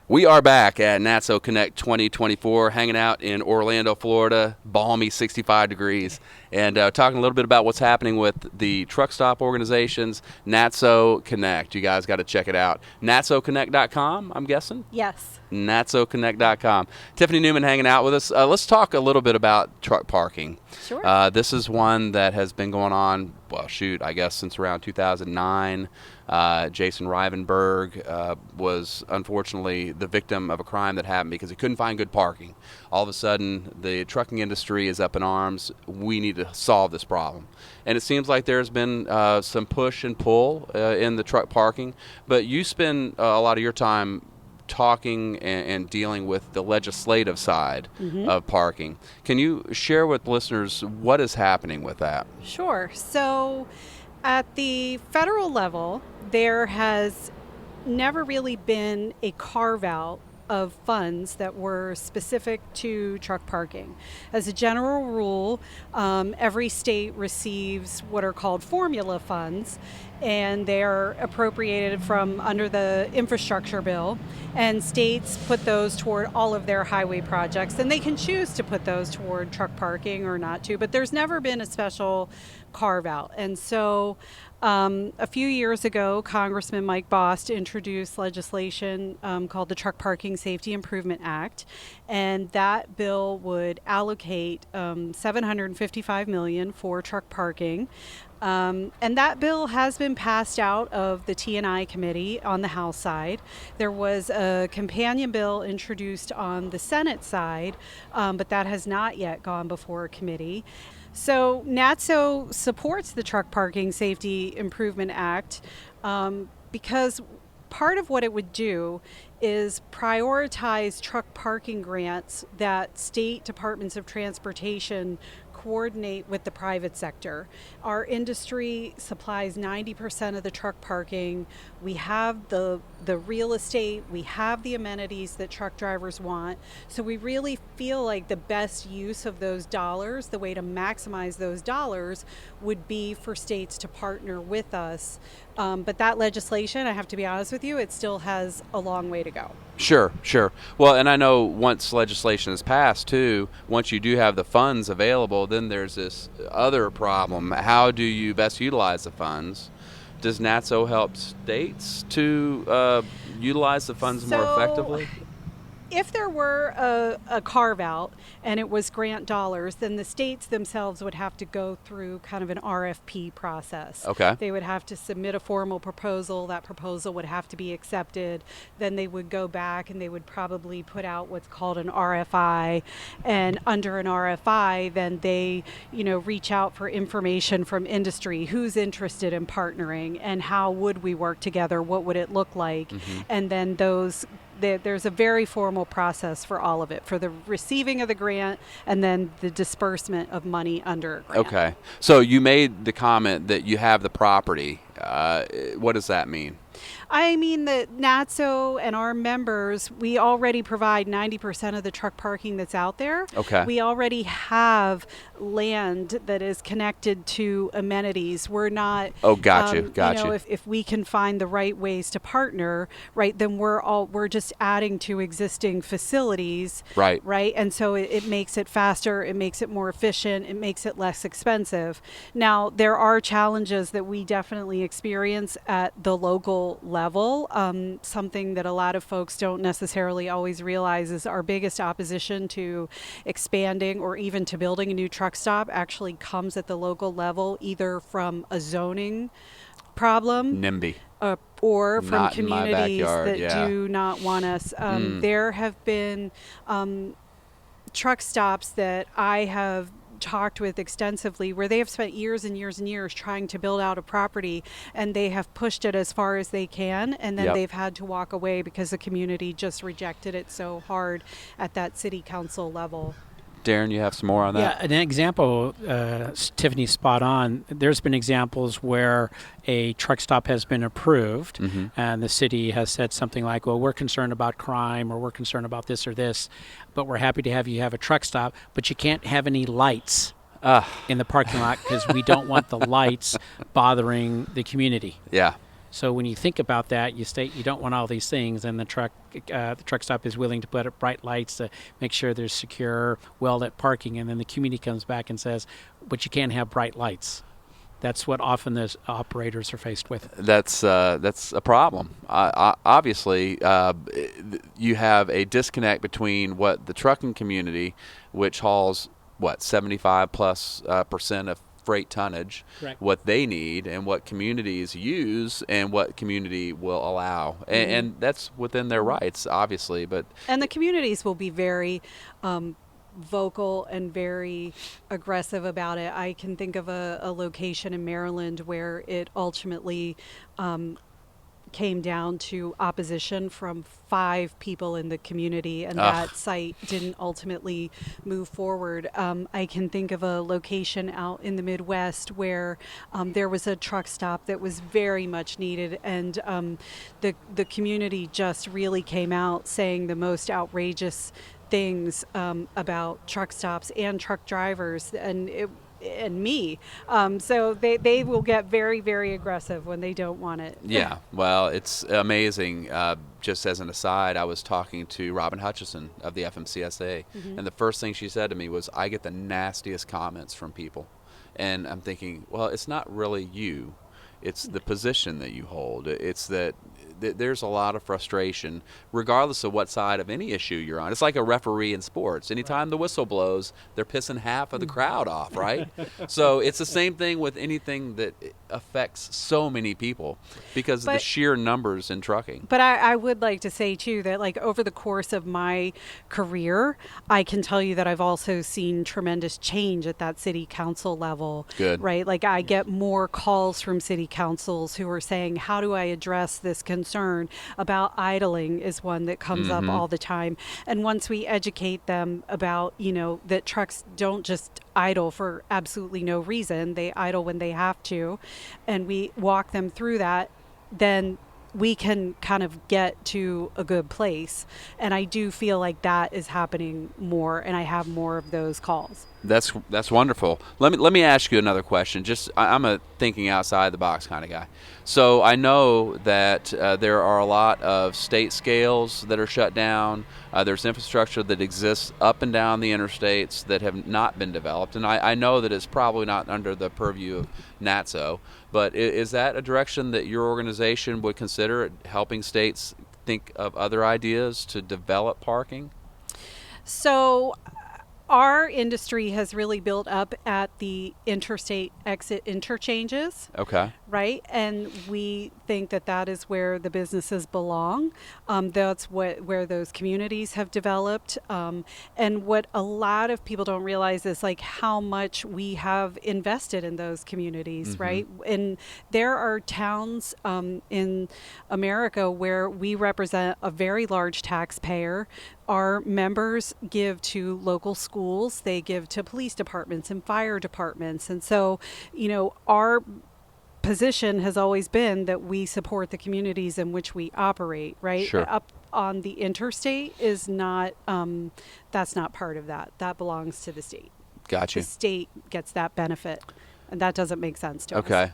We are back at NATSO Connect 2024, hanging out in Orlando, Florida, balmy 65 degrees, and talking a little bit about what's happening with the truck stop organizations, NATSO Connect. You guys got to check it out. NATSOConnect.com, I'm guessing? Yes. NATSOConnect.com. Tiffany Newman hanging out with us. Let's talk a little bit about truck parking. Sure. This is one that has been going on, I guess since around 2009. Jason Rivenberg was unfortunately the victim of a crime that happened because he couldn't find good parking. All of a sudden, the trucking industry is up in arms. We need to solve this problem. And it seems like there's been some push and pull in the truck parking, but you spend a lot of your time talking and dealing with the legislative side of parking. Can you share with listeners what is happening with that? Sure. So at the federal level, there has never really been a carve-out of funds that were specific to truck parking. As a general rule, every state receives what are called formula funds, and they are appropriated from under the infrastructure bill, and states put those toward all of their highway projects, and they can choose to put those toward truck parking or not to, but there's never been a special carve out. And so a few years ago, Congressman Mike Bost introduced legislation called the Truck Parking Safety Improvement Act, and that bill would allocate $755 million for truck parking. And that bill has been passed out of the T&I committee on the House side. There was a companion bill introduced on the Senate side, but that has not yet gone before a committee. So NATSO supports the Truck Parking Safety Improvement Act because part of what it would do is prioritize truck parking grants that state departments of transportation coordinate with the private sector. Our industry supplies 90% of the truck parking. We have the real estate, we have the amenities that truck drivers want. So we really feel like the best use of those dollars, the way to maximize those dollars, would be for states to partner with us. But that legislation, I have to be honest with you, it still has a long way to go. Sure. Well, and I know once legislation is passed, too, once you do have the funds available, then there's this other problem. How do you best utilize the funds? Does NATSO help states to utilize the funds more effectively? If there were a carve-out and it was grant dollars, then the states themselves would have to go through kind of an RFP process. Okay. They would have to submit a formal proposal. That proposal would have to be accepted. Then they would go back and they would probably put out what's called an RFI. And under an RFI, then they, reach out for information from industry. Who's interested in partnering and how would we work together? What would it look like? And then there's a very formal process for all of it, for the receiving of the grant and then the disbursement of money under a grant. Okay. So you made the comment that you have the property. What does that mean? I mean that NATSO and our members, we already provide 90% of the truck parking that's out there. Okay. We already have land that is connected to amenities. We're not. Oh, got you. If we can find the right ways to partner, right, then we're just adding to existing facilities. Right. And so it makes it faster. It makes it more efficient. It makes it less expensive. Now, there are challenges that we definitely experience at the local level. Something that a lot of folks don't necessarily always realize is our biggest opposition to expanding or even to building a new truck stop actually comes at the local level, either from a zoning problem, NIMBY, or from not communities that yeah. do not want us. There have been truck stops that I have talked with extensively where they have spent years and years and years trying to build out a property, and they have pushed it as far as they can, and then they've had to walk away because the community just rejected it so hard at that city council level. Darren, you have some more on that? Yeah, an example, Tiffany's spot on. There's been examples where a truck stop has been approved and the city has said something like, well, we're concerned about crime or we're concerned about this or this, but we're happy to have you have a truck stop, but you can't have any lights in the parking lot because we don't want the lights bothering the community. Yeah. So when you think about that, you state you don't want all these things, and the truck stop is willing to put up bright lights to make sure there's secure, well-lit parking, and then the community comes back and says, but you can't have bright lights. That's what often the operators are faced with. That's a problem. Obviously, you have a disconnect between what the trucking community, which hauls 75 plus percent of freight tonnage, Correct. what they need, and what communities use, and what community will allow, and that's within their rights, obviously. But And the communities will be very vocal and very aggressive about it. I can think of a location in Maryland where it ultimately came down to opposition from 5 people in the community, and that site didn't ultimately move forward. I can think of a location out in the Midwest where there was a truck stop that was very much needed, and the community just really came out saying the most outrageous things about truck stops and truck drivers, and me. So they will get very, very aggressive when they don't want it. yeah, well, it's amazing. Just as an aside, I was talking to Robin Hutchison of the FMCSA, and the first thing she said to me was, I get the nastiest comments from people. And I'm thinking, well, it's not really you. It's the position that you hold. It's that there's a lot of frustration, regardless of what side of any issue you're on. It's like a referee in sports. Anytime the whistle blows, they're pissing half of the crowd off, right? So it's the same thing with anything that affects so many people because of the sheer numbers in trucking. But I would like to say, too, that like over the course of my career, I can tell you that I've also seen tremendous change at that city council level. Good. Right? Like I get more calls from city councils who are saying, how do I address this concern about idling is one that comes up all the time. And once we educate them about, that trucks don't just idle for absolutely no reason, they idle when they have to, and we walk them through that, then we can kind of get to a good place. And I do feel like that is happening more, and I have more of those calls. That's wonderful. Let me ask you another question. Just I'm a thinking outside the box kind of guy. So I know that there are a lot of state scales that are shut down. There's infrastructure that exists up and down the interstates that have not been developed, and I know that it's probably not under the purview of NATSO. But is that a direction that your organization would consider, helping states think of other ideas to develop parking? So our industry has really built up at the interstate exit interchanges. Okay. Right? And we think that that is where the businesses belong. That's where those communities have developed. And what a lot of people don't realize is like how much we have invested in those communities, right? And there are towns in America where we represent a very large taxpayer. Our members give to local schools, they give to police departments and fire departments. And so, our position has always been that we support the communities in which we operate, right? Sure. Up on the interstate is not, that's not part of that. That belongs to the state. Gotcha. The state gets that benefit, and that doesn't make sense to us. Okay.